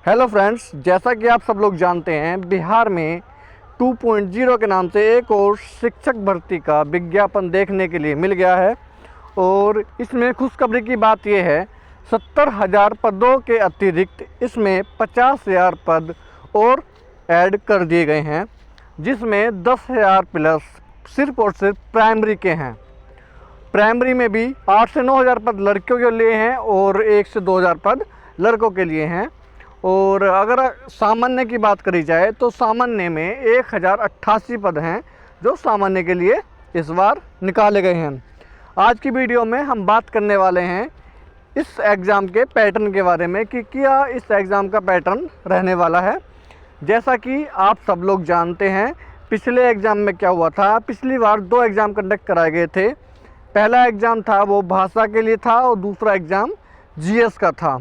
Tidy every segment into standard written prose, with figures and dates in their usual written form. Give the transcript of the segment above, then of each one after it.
Hello friends, जैसा कि आप सब लोग जानते हैं, बिहार में 2.0 के नाम से एक और शिक्षक भर्ती का विज्ञापन देखने के लिए मिल गया है। और इसमें खुशखबरी की बात यह है, 70,000 पदों के अतिरिक्त इसमें 50,000 पद और ऐड कर दिए गए हैं, जिसमें 10,000 प्लस सिर्फ और सिर्फ प्राइमरी के हैं। प्राइमरी में भी 8 से 9,000 पद लड़कियों के लिए हैं और 1 से 2,000 पद लड़कों के लिए हैं। और अगर सामान्य की बात करी जाए तो सामान्य में 1,088 पद हैं जो सामान्य के लिए इस बार निकाले गए हैं। आज की वीडियो में हम बात करने वाले हैं इस एग्ज़ाम के पैटर्न के बारे में कि क्या इस एग्ज़ाम का पैटर्न रहने वाला है। जैसा कि आप सब लोग जानते हैं, पिछले एग्ज़ाम में क्या हुआ था। पिछली बार 2 एग्ज़ाम कंडक्ट कराए गए थे। पहला एग्ज़ाम था वो भाषा के लिए था और दूसरा एग्ज़ाम जीएस का था।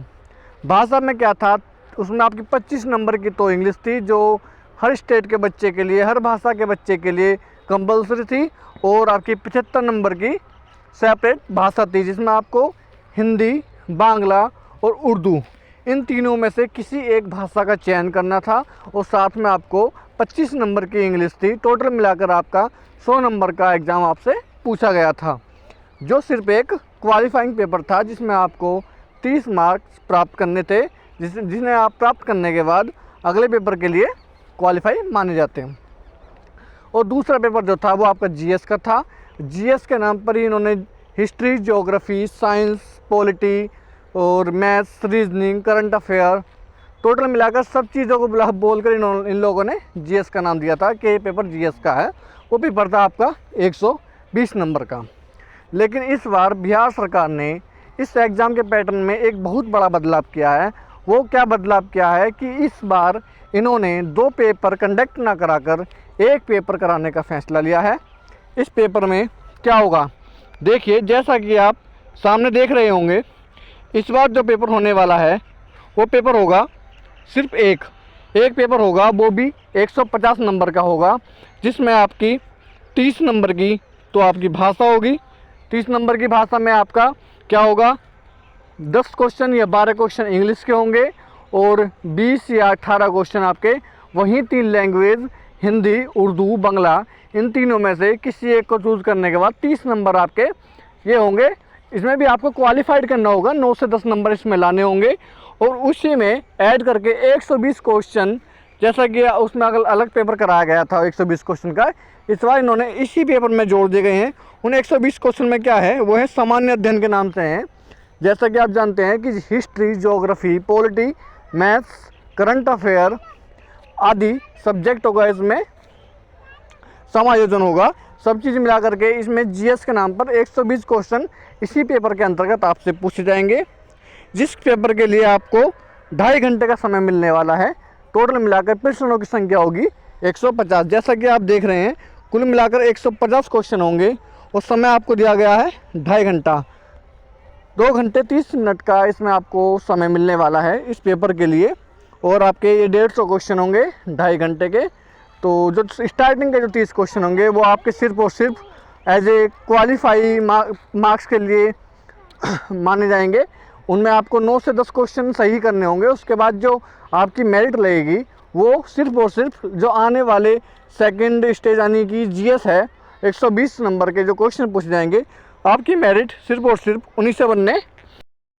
भाषा में क्या था, उसमें आपकी 25 नंबर की तो इंग्लिश थी, जो हर स्टेट के बच्चे के लिए, हर भाषा के बच्चे के लिए कंपलसरी थी। और आपकी 75 नंबर की सेपरेट भाषा थी, जिसमें आपको हिंदी, बांग्ला और उर्दू इन तीनों में से किसी एक भाषा का चयन करना था। और साथ में आपको 25 नंबर की इंग्लिश थी। टोटल मिलाकर आपका 100 नंबर का एग्ज़ाम आपसे पूछा गया था, जो सिर्फ एक क्वालिफाइंग पेपर था, जिसमें आपको 30 मार्क्स प्राप्त करने थे, जिन्हें आप प्राप्त करने के बाद अगले पेपर के लिए क्वालिफाई माने जाते हैं। और दूसरा पेपर जो था वो आपका जीएस का था। जीएस के नाम पर ही इन्होंने हिस्ट्री, ज्योग्राफी, साइंस, पॉलिटी और maths, reasoning, current affair, total मिलाकर सब चीज़ों को बोलकर इन लोगों ने जीएस का नाम दिया था कि ये पेपर जीएस का है। वो पेपर था आपका 120 नंबर का। लेकिन इस बार बिहार सरकार ने इस एग्ज़ाम के पैटर्न में एक बहुत बड़ा बदलाव किया है। वो क्या बदलाव किया है कि इस बार इन्होंने 2 पेपर कंडक्ट ना कराकर एक पेपर कराने का फैसला लिया है। इस पेपर में क्या होगा, देखिए, जैसा कि आप सामने देख रहे होंगे, इस बार जो पेपर होने वाला है वो पेपर होगा सिर्फ एक पेपर होगा, वो भी 150 नंबर का होगा, जिसमें आपकी 30 नंबर की तो आपकी भाषा होगी। 30 नंबर की भाषा में आपका क्या होगा, 10 क्वेश्चन या 12 क्वेश्चन इंग्लिश के होंगे और 20 या 18 क्वेश्चन आपके वहीं 3 लैंग्वेज, हिंदी, उर्दू, बांग्ला, इन तीनों में से किसी एक को चूज़ करने के बाद 30 नंबर आपके ये होंगे। इसमें भी आपको क्वालिफाइड करना होगा, 9 से 10 नंबर इसमें लाने होंगे। और उसी में ऐड करके 120 क्वेश्चन, जैसा कि उसमें अलग पेपर कराया गया था 120 क्वेश्चन का, इस बार इन्होंने इसी पेपर में जोड़ दिए गए हैं। उन 120 क्वेश्चन में क्या है, वो है सामान्य अध्ययन के नाम से हैं। जैसा कि आप जानते हैं कि history, geography, polity, maths, current affair आदि सब्जेक्टों का इसमें समायोजन होगा। सब चीज़ मिला करके इसमें जीएस के नाम पर 120 क्वेश्चन इसी पेपर के अंतर्गत आपसे पूछे जाएंगे, जिस पेपर के लिए आपको 2.5 घंटे का समय मिलने वाला है। टोटल मिलाकर प्रश्नों की संख्या होगी 150। जैसा कि आप देख रहे हैं, कुल मिलाकर 150 क्वेश्चन होंगे और समय आपको दिया गया है 2.5 घंटा। 2 घंटे 30 मिनट का इसमें आपको समय मिलने वाला है इस पेपर के लिए। और आपके ये 150 क्वेश्चन होंगे 2.5 घंटे के। तो जो स्टार्टिंग के जो 30 क्वेश्चन होंगे वो आपके सिर्फ और सिर्फ एज ए क्वालिफाई मार्क्स के लिए माने जाएंगे। उनमें आपको 9 से 10 क्वेश्चन सही करने होंगे। उसके बाद जो आपकी मेरिट लगेगी वो सिर्फ और सिर्फ जो आने वाले सेकेंड स्टेज यानी कि जीएस है, 120 नंबर के जो क्वेश्चन पूछे जाएंगे, आपकी मेरिट सिर्फ और सिर्फ उन्हीं से बनने